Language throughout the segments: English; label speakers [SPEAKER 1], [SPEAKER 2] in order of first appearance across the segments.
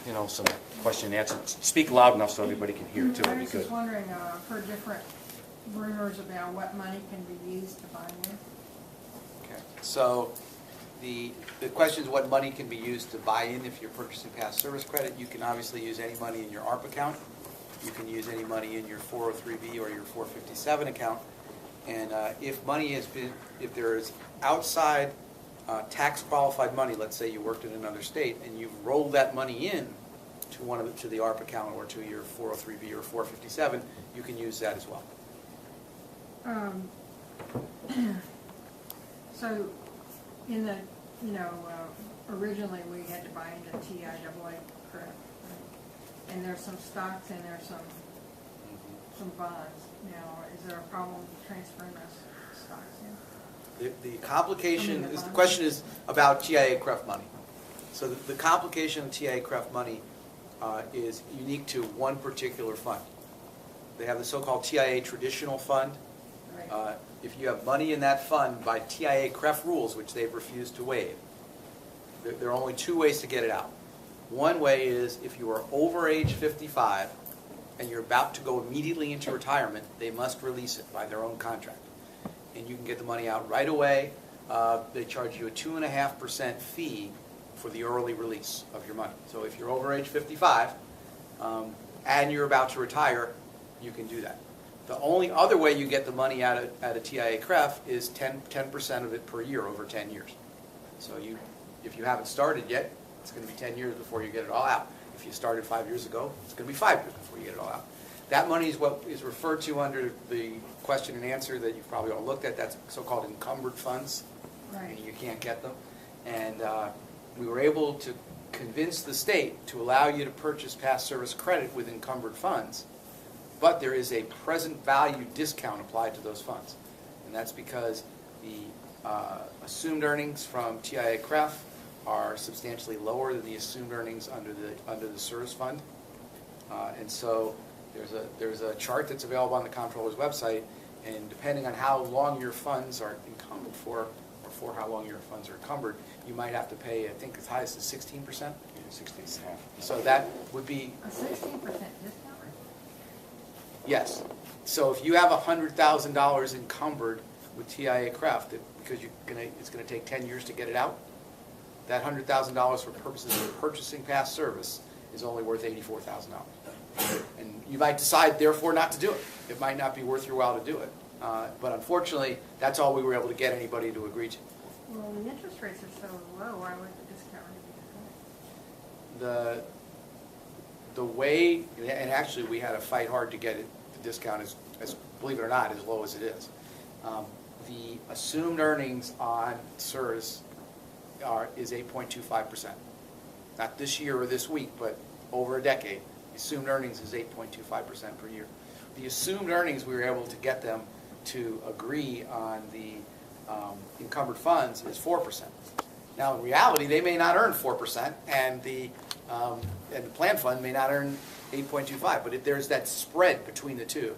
[SPEAKER 1] some question and answer. Speak loud enough so everybody can hear too.
[SPEAKER 2] I
[SPEAKER 1] That'd be
[SPEAKER 2] was
[SPEAKER 1] good.
[SPEAKER 2] just wondering, I've heard different rumors about what money can be used to buy in.
[SPEAKER 3] Okay, so the question is what money can be used to buy in if you're purchasing past service credit. You can obviously use any money in your ARP account. You can use any money in your 403B or your 457 account. And if there is outside tax qualified money, let's say you worked in another state and you've rolled that money in to the ARP account or to your 403B or 457, you can use that as well.
[SPEAKER 2] So, in the, originally we had to buy into TIAA, correct? And there's some stocks and there's some bonds. Now, is there a problem transferring those stocks in?
[SPEAKER 3] The complication
[SPEAKER 2] I mean,
[SPEAKER 3] is, the question is about TIAA-CREF money. So the complication of TIAA-CREF money is unique to one particular fund. They have the so-called TIA Traditional Fund.
[SPEAKER 2] Right.
[SPEAKER 3] If you have money in that fund by TIA-CREF rules, which they've refused to waive, there are only two ways to get it out. One way is if you are over age 55 and you're about to go immediately into retirement, they must release it by their own contract. And you can get the money out right away. They charge you a 2.5% fee for the early release of your money. So if you're over age 55 and you're about to retire, you can do that. The only other way you get the money out of TIA-CREF is 10% of it per year over 10 years. So if you haven't started yet, it's going to be 10 years before you get it all out. If you started 5 years ago, it's going to be 5 years before you get it all out. That money is what is referred to under the question and answer that you've probably all looked at. That's so-called encumbered funds.
[SPEAKER 2] Right.
[SPEAKER 3] And you can't get them. And we were able to convince the state to allow you to purchase past service credit with encumbered funds, but there is a present value discount applied to those funds. And that's because the assumed earnings from TIA-CREF are substantially lower than the assumed earnings under the service fund. And so there's a chart that's available on the comptroller's website, and depending on how long your funds are encumbered for, or for how long your funds are encumbered, you might have to pay, I think, as high as 16%.
[SPEAKER 1] 16.5.
[SPEAKER 3] So that would be,
[SPEAKER 2] A 16% discount rate?
[SPEAKER 3] yes. So if you have $100,000 encumbered with TIA-CREF, because it's going to take 10 years to get it out, that $100,000 for purposes of purchasing past service is only worth $84,000. And you might decide, therefore, not to do it. It might not be worth your while to do it. But unfortunately, that's all we were able to get anybody to agree to.
[SPEAKER 2] Well, the interest rates are so low, why would the discount rate be high?
[SPEAKER 3] The way, and actually we had to fight hard to get the discount as believe it or not, as low as it is. The assumed earnings on CSRS is 8.25%. Not this year or this week, but over a decade. The assumed earnings is 8.25% per year. The assumed earnings, we were able to get them to agree on the encumbered funds is 4%. Now, in reality, they may not earn 4%, and the plan fund may not earn 8.25, but there's that spread between the two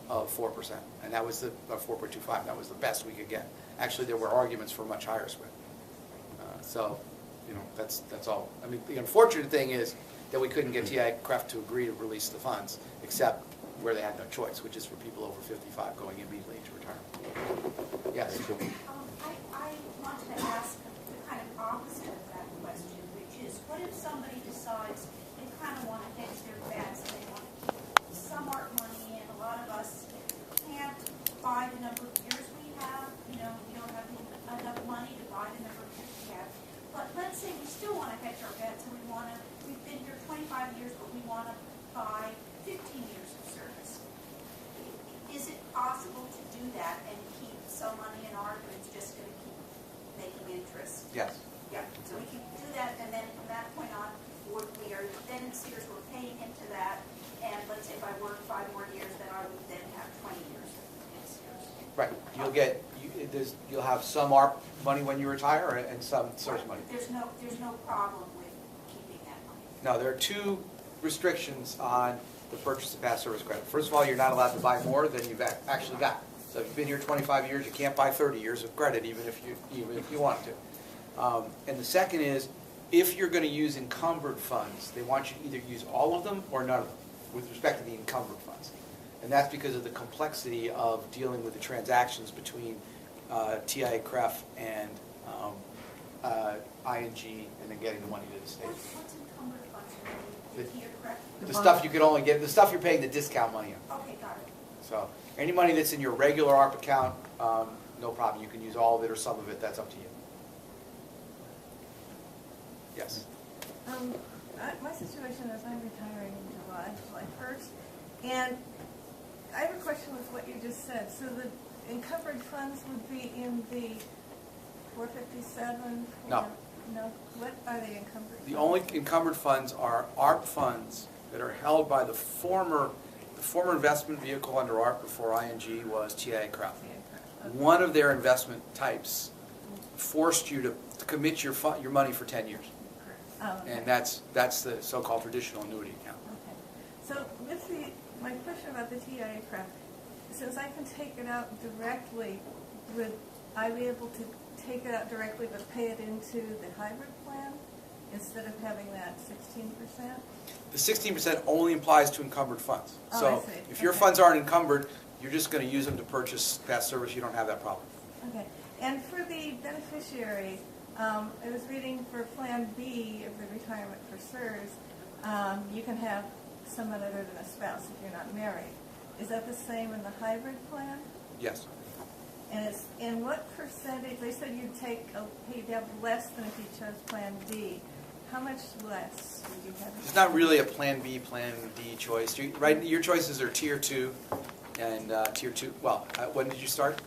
[SPEAKER 3] of 4%, and that was the 4.25. That was the best we could get. Actually, there were arguments for a much higher spread. So, that's all. I mean, the unfortunate thing is that we couldn't get TIA-CREF to agree to release the funds, except where they had no choice, which is for people over 55 going immediately into retirement. Yes?
[SPEAKER 4] I wanted to ask the kind of opposite of that question, which is, what if somebody decides they kind of want to hedge their bets and they want to keep some art money, and a lot of us can't buy the number of years we have, we don't have enough money to buy the number of years we have. But let's say we still want to hedge our bets and we've been here 25 years, but we want to buy 15 years of service. Is it possible to do that and keep some money in ARP and it's just going to keep making interest?
[SPEAKER 3] Yes.
[SPEAKER 4] Yeah, so we can do that, and then from that point on, we are then in Sears, we're paying into that, and let's say if I work 5 more years, then I would then have 20 years in Sears.
[SPEAKER 3] Right. You'll have some ARP money when you retire and some CSRS money.
[SPEAKER 4] There's no problem with keeping that money.
[SPEAKER 3] No, there are two restrictions on the purchase of past service credit. First of all, you're not allowed to buy more than you've actually got. So if you've been here 25 years, you can't buy 30 years of credit, even if you wanted to. And the second is if you're going to use encumbered funds, they want you to either use all of them or none of them with respect to the encumbered funds. And that's because of the complexity of dealing with the transactions between TIA-CREF and ING and then getting the money to the state.
[SPEAKER 4] What's encumbered funds?
[SPEAKER 3] The-
[SPEAKER 4] Here, correct?
[SPEAKER 3] The stuff you could only get, the stuff you're paying the discount money on.
[SPEAKER 4] Okay, got it.
[SPEAKER 3] So any money that's in your regular ARP account, no problem. You can use all of it or some of it. That's up to you. Yes.
[SPEAKER 5] My situation is I'm retiring in July 1st, and I have a question with what you just said. So the encumbered funds would be in the 457?
[SPEAKER 3] No.
[SPEAKER 5] No? What are they encumbered?
[SPEAKER 3] The only encumbered funds are ARP funds that are held by the former investment vehicle under ARP before ING was TIA-CREF.
[SPEAKER 5] Okay.
[SPEAKER 3] One of their investment types forced you to commit your money for 10 years.
[SPEAKER 5] Oh, okay.
[SPEAKER 3] And that's the so-called traditional annuity account.
[SPEAKER 5] Okay. So with my question about the TIA-CREF, since I can take it out directly, would I be able to take it out directly but pay it into the hybrid plan instead of having that 16%?
[SPEAKER 3] The 16% only applies to encumbered funds.
[SPEAKER 5] Oh,
[SPEAKER 3] So
[SPEAKER 5] I see.
[SPEAKER 3] if your
[SPEAKER 5] Okay.
[SPEAKER 3] funds aren't encumbered, you're just going to use them to purchase that service. You don't have that problem.
[SPEAKER 5] Okay. And for the beneficiary, I was reading for Plan B of the retirement for CSRS, you can have someone other than a spouse if you're not married. Is that the same in the hybrid plan?
[SPEAKER 3] Yes.
[SPEAKER 5] And what percentage, they said you'd have less than if you chose Plan D. How much less would you have?
[SPEAKER 3] It's not really a Plan B, Plan D choice. Right? Your choices are Tier 2 and Tier 2. Well, when did you start?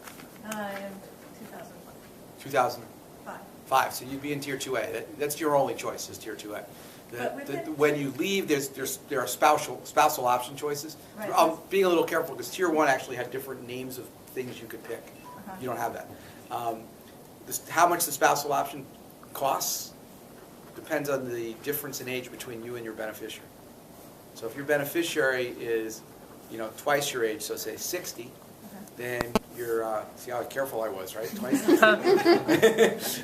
[SPEAKER 5] In 2005.
[SPEAKER 3] 2005. So you'd be in Tier 2A. That's your only choice is Tier 2A.
[SPEAKER 5] But with it-
[SPEAKER 3] When you leave, there are spousal option choices.
[SPEAKER 5] Right.
[SPEAKER 3] I'm being a little careful because Tier 1 actually had different names of things you could pick.
[SPEAKER 5] Uh-huh.
[SPEAKER 3] You don't have that. How much the spousal option costs depends on the difference in age between you and your beneficiary. So if your beneficiary is, twice your age, so say 60, then you're, see how careful I was, right? Twice.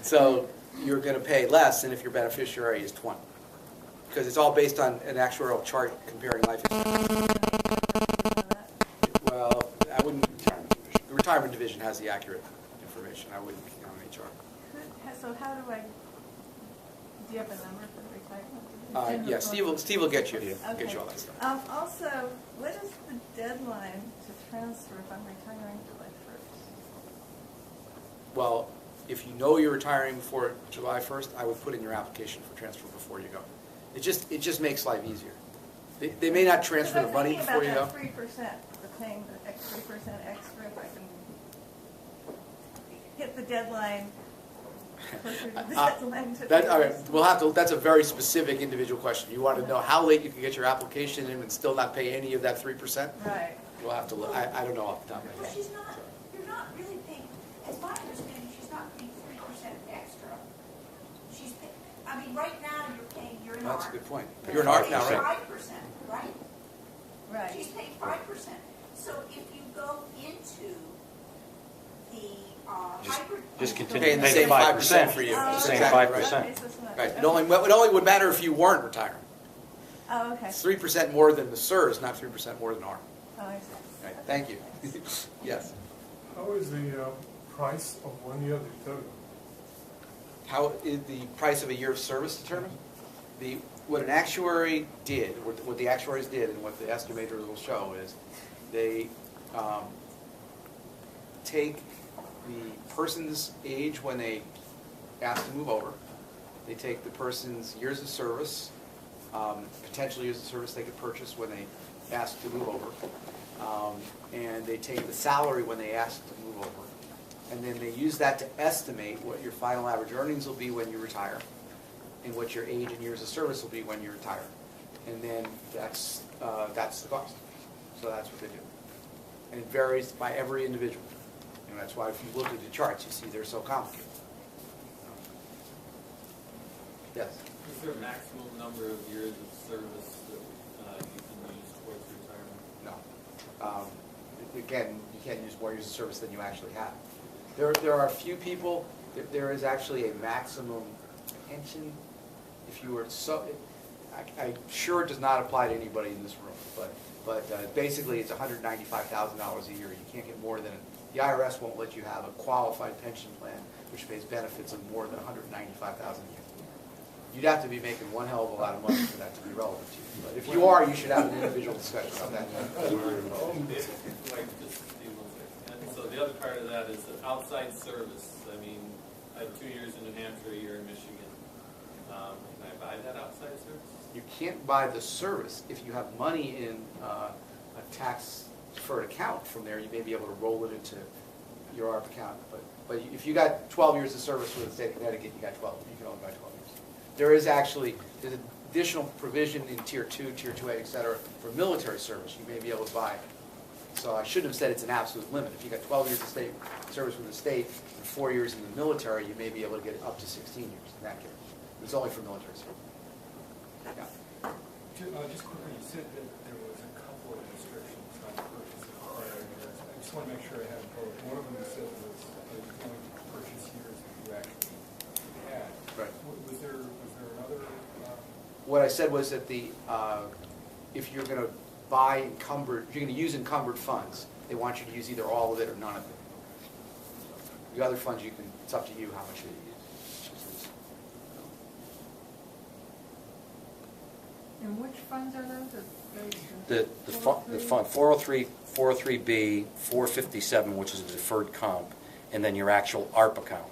[SPEAKER 3] So you're going to pay less than if your beneficiary is 20. Because it's all based on an actuarial chart comparing life expectancy. Well, I wouldn't, the retirement division has the accurate information. I wouldn't count on HR.
[SPEAKER 5] So how do you have a number for the retirement?
[SPEAKER 3] Yeah, Steve will get you
[SPEAKER 5] Okay.
[SPEAKER 3] all that stuff.
[SPEAKER 5] Also, what is the deadline to transfer if I'm retiring July 1st?
[SPEAKER 3] Well, if you know you're retiring before July 1st, I would put in your application for transfer before you go. It just makes life easier. They may not transfer the money before you go.
[SPEAKER 5] I'm thinking about that 3%, the paying the 3% extra if I can hit the deadline. Closer to the deadline to
[SPEAKER 3] All right, that's a very specific individual question. You want to know how late you can get your application in and still not pay any of that 3%?
[SPEAKER 5] Right.
[SPEAKER 3] We'll have to look. I don't know off the top of my
[SPEAKER 4] Well,
[SPEAKER 3] head.
[SPEAKER 4] you're not really paying, as my understanding, she's not paying 3% extra. She's paying, right now you're in ARC.
[SPEAKER 3] That's a good point. You're an ARC now, right?
[SPEAKER 4] 5%, right?
[SPEAKER 5] Right.
[SPEAKER 4] She's paying 5%. So if you go into the hybrid.
[SPEAKER 1] Just
[SPEAKER 4] plan-
[SPEAKER 1] continue
[SPEAKER 3] Paying
[SPEAKER 1] to
[SPEAKER 3] the
[SPEAKER 1] pay
[SPEAKER 3] same
[SPEAKER 1] 5%.
[SPEAKER 3] 5% for you.
[SPEAKER 5] Oh,
[SPEAKER 1] Same
[SPEAKER 5] okay.
[SPEAKER 1] 5%.
[SPEAKER 5] Okay, so it's not-
[SPEAKER 3] Right. It only would matter if you weren't retiring.
[SPEAKER 5] Oh, okay.
[SPEAKER 3] It's 3% more than the CSRS, not 3% more than ARC.
[SPEAKER 5] Oh, I see.
[SPEAKER 3] Right. Thank you. Yes.
[SPEAKER 6] How is the price of 1 year determined?
[SPEAKER 3] How is the price of a year of service determined? What an actuary did, what the actuaries did, and what the estimators will show is they take the person's age when they ask to move over. They take the person's years of service, potential years of service they could purchase when they ask to move over, and they take the salary when they ask to move over. And then they use that to estimate what your final average earnings will be when you retire, and what your age and years of service will be when you retire. And then that's the cost. So that's what they do. And it varies by every individual. And that's why if you look at the charts, you see they're so complicated. Yes?
[SPEAKER 7] Is there a maximum number of years of service that you can use towards retirement?
[SPEAKER 3] No. Again, you can't use more years of service than you actually have. There are a few people, there is actually a maximum pension if you were so, I sure it does not apply to anybody in this room, but basically it's $195,000 a year. You can't get more than, the IRS won't let you have a qualified pension plan which pays benefits of more than $195,000 a year. You'd have to be making one hell of a lot of money for that to be relevant to you. But if you are, you should have an individual discussion on that.
[SPEAKER 7] Like just Steve was there. And so the other part of that is the outside service. I mean, I have 2 years in New Hampshire, a year in Michigan. Can I buy that outside service?
[SPEAKER 3] You can't buy the service. If you have money in a tax-deferred account from there, you may be able to roll it into your ARP account. But if you got 12 years of service with the state of Connecticut, you got 12. You can only buy 12 years. There is actually there's additional provision in Tier 2, Tier 2A, et cetera, for military service. You may be able to buy. So I shouldn't have said it's an absolute limit. If you got 12 years of state service with the state and 4 years in the military, you may be able to get up to 16 years in that case. It's only for military service. Yeah.
[SPEAKER 8] Just quickly, you said that there was a couple of restrictions on purchasing prior years. I just want to make sure I have both. One of them you said was you can only purchase years that you actually had.
[SPEAKER 3] Right.
[SPEAKER 8] Was there another?
[SPEAKER 3] What I said was that if you're going to buy encumbered, if you're going to use encumbered funds, they want you to use either all of it or none of it. The other funds, it's up to you how much you use.
[SPEAKER 2] And which funds are those?
[SPEAKER 1] The fund, 403, 403B, 457, which is a deferred comp, and then your actual ARP account.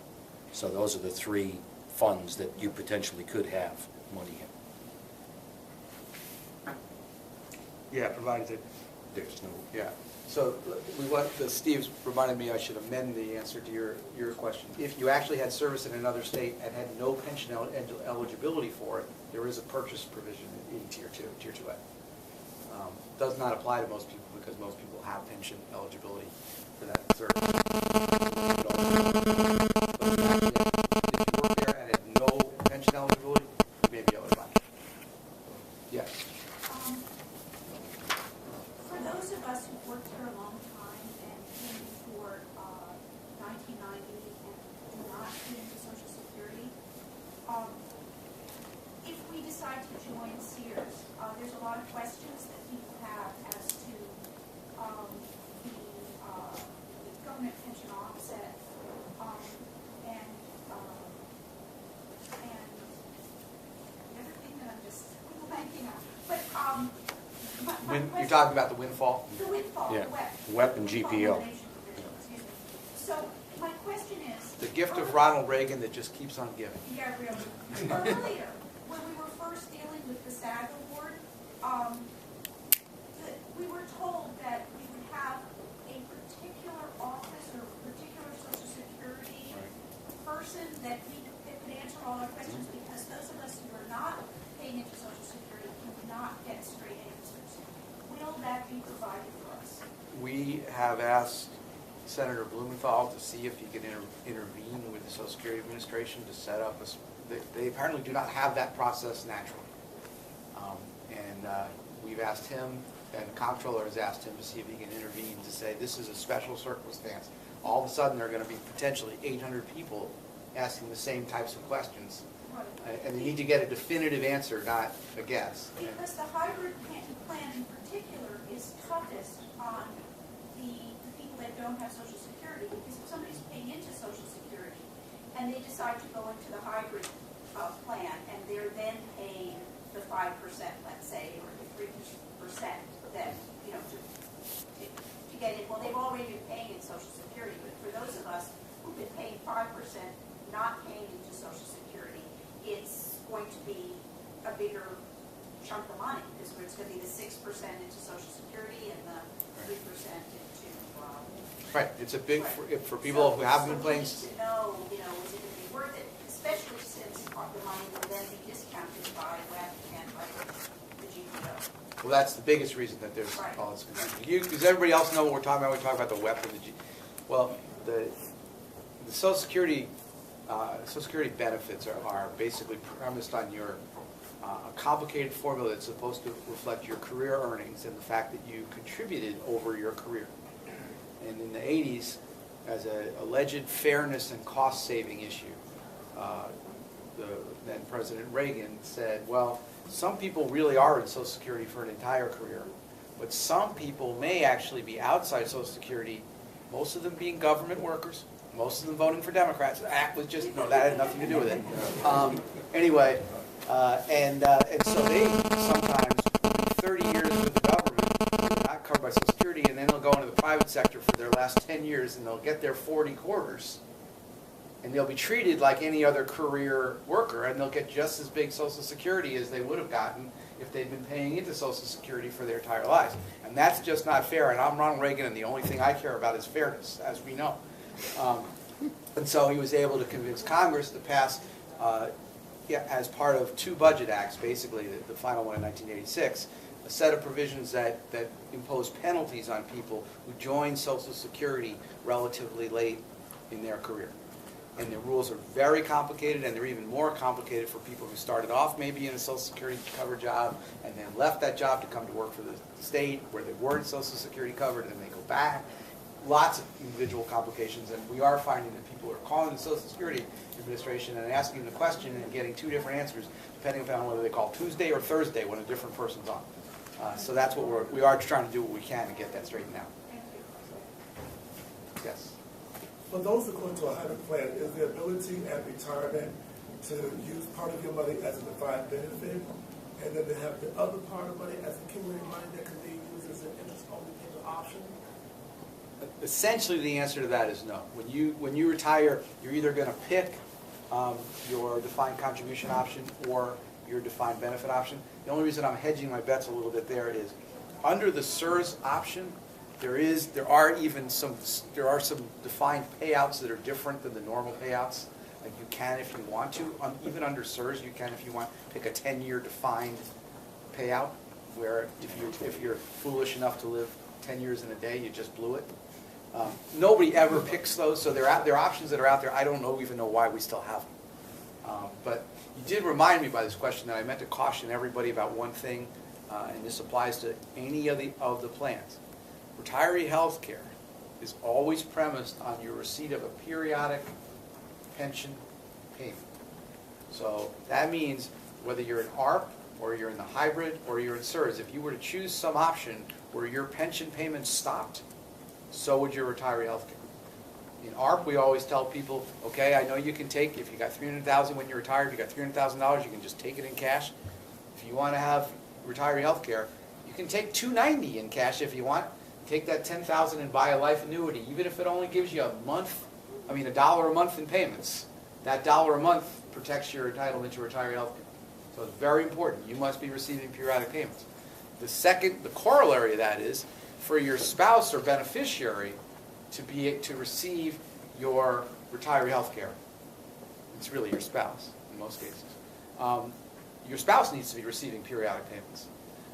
[SPEAKER 1] So those are the three funds that you potentially could have money in.
[SPEAKER 3] Yeah, provided that.
[SPEAKER 1] There's no,
[SPEAKER 3] Yeah. So Steve's reminded me I should amend the answer to your question. If you actually had service in another state and had no pension eligibility for it, there is a purchase provision in Tier 2, Tier 2A. Does not apply to most people because most people have pension eligibility for that service. But if you work there and had no pension eligibility, you may be able to buy it. Yes.
[SPEAKER 4] For those of us who've worked here a long time and came before 1990 and do not get into Social Security, if we decide to join Sears, there's a lot of questions that people have as to the government pension offset and everything that I'm just blanking on. But
[SPEAKER 3] You're talking about the windfall?
[SPEAKER 4] the windfall,
[SPEAKER 1] Yeah.
[SPEAKER 4] the WEP.
[SPEAKER 1] WEP and
[SPEAKER 4] Windfall
[SPEAKER 1] GPO.
[SPEAKER 4] elimination provision, excuse me. So my question is.
[SPEAKER 3] The gift of Ronald Reagan that just keeps on giving.
[SPEAKER 4] Yeah, really. Earlier, when we were first dealing with the SAG award, we were told that we would have a particular office or particular Social Security person that could answer all our questions because those of us who are not paying into Social Security cannot get straight answers. Will that be provided for us?
[SPEAKER 3] We have asked Senator Blumenthal to see if he can intervene with the Social Security Administration to set up they apparently do not have that process naturally. We've asked him, and the comptroller has asked him to see if he can intervene to say this is a special circumstance. All of a sudden, there are going to be potentially 800 people asking the same types of questions. And they need to get a definitive answer, not a guess.
[SPEAKER 4] Because the hybrid plan in particular is toughest on the people that don't have Social Security. Because if somebody's paying into Social Security and they decide to go into the hybrid plan and they're then paying the 5%, let's say, or the 3% that, to get in, well, they've already been paying in Social Security. But for those of us who've been paying 5%, not paying into Social Security, it's going to be a bigger chunk of money because it's going to be the 6% into Social Security and the 3% into.
[SPEAKER 3] Right, it's a big for people who haven't been playing.
[SPEAKER 4] So we need to know, is it going to be worth it? Especially since the money will then be discounted by WEP and by the GPO.
[SPEAKER 3] Well, that's the biggest reason that there's all this confusion. Does everybody else know what we're talking about? We talk about the WEP and the Well, the Social Security benefits are basically premised on your a complicated formula that's supposed to reflect your career earnings and the fact that you contributed over your career. And in the 80s, as an alleged fairness and cost-saving issue, the then President Reagan said, well, some people really are in Social Security for an entire career, but some people may actually be outside Social Security, most of them being government workers, most of them voting for Democrats. That was just, no, that had nothing to do with it. Anyway, and so they sometimes 30 years with the government, not covered by Social Security, and then they'll go into the private sector for their last 10 years, and they'll get their 40 quarters, and they'll be treated like any other career worker, and they'll get just as big Social Security as they would have gotten if they'd been paying into Social Security for their entire lives. And that's just not fair, and I'm Ronald Reagan, and the only thing I care about is fairness, as we know. And so he was able to convince Congress to pass, as part of 2 budget acts, basically, the final one in 1986, a set of provisions that impose penalties on people who join Social Security relatively late in their career. And the rules are very complicated, and they're even more complicated for people who started off maybe in a Social Security covered job and then left that job to come to work for the state where they weren't Social Security covered, and then they go back. Lots of individual complications, and we are finding that people are calling the Social Security Administration and asking the question and getting 2 different answers depending upon whether they call Tuesday or Thursday when a different person's on. So that's what we are trying to do what we can to get that straightened out. Yes.
[SPEAKER 9] For those who go into a hybrid plan, is the ability at retirement to use part of your money as a defined benefit, and then they have the other part of money as accumulated money that can be used as an interest-only payment option?
[SPEAKER 3] Essentially, the answer to that is no. When you retire, you're either going to pick your defined contribution option or your defined benefit option. The only reason I'm hedging my bets a little bit there is under the CSRS option, there are some defined payouts that are different than the normal payouts. Like you can if you want to, even under CSRS, you can if you want pick a 10-year defined payout, where if you're foolish enough to live 10 years in a day, you just blew it. Nobody ever picks those, so they're options that are out there. I don't even know why we still have them. But you did remind me by this question that I meant to caution everybody about one thing, and this applies to any of the plans. Retiree health care is always premised on your receipt of a periodic pension payment. So that means whether you're in ARP or you're in the hybrid or you're in CSRS, if you were to choose some option where your pension payments stopped, so would your retiree health care. In ARP, we always tell people, okay, I know you can take, if you got $300,000 when you're retired, if you got $300,000, you can just take it in cash. If you want to have retiree health care, you can take $290 in cash if you want. Take that $10,000 and buy a life annuity, even if it only gives you $1 a month in payments. That $1 a month protects your entitlement to retiree health care. So it's very important. You must be receiving periodic payments. The corollary of that is for your spouse or beneficiary to receive your retiree health care. It's really your spouse in most cases. Your spouse needs to be receiving periodic payments.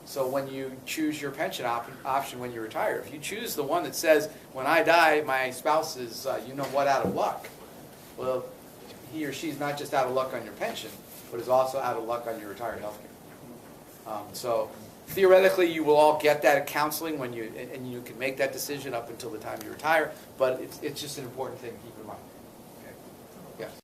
[SPEAKER 3] So when you choose your pension option when you retire, if you choose the one that says, when I die, my spouse is, out of luck, well, he or she is not just out of luck on your pension, but is also out of luck on your retiree health care. So theoretically, you will all get that counseling and you can make that decision up until the time you retire, but it's just an important thing to keep in mind.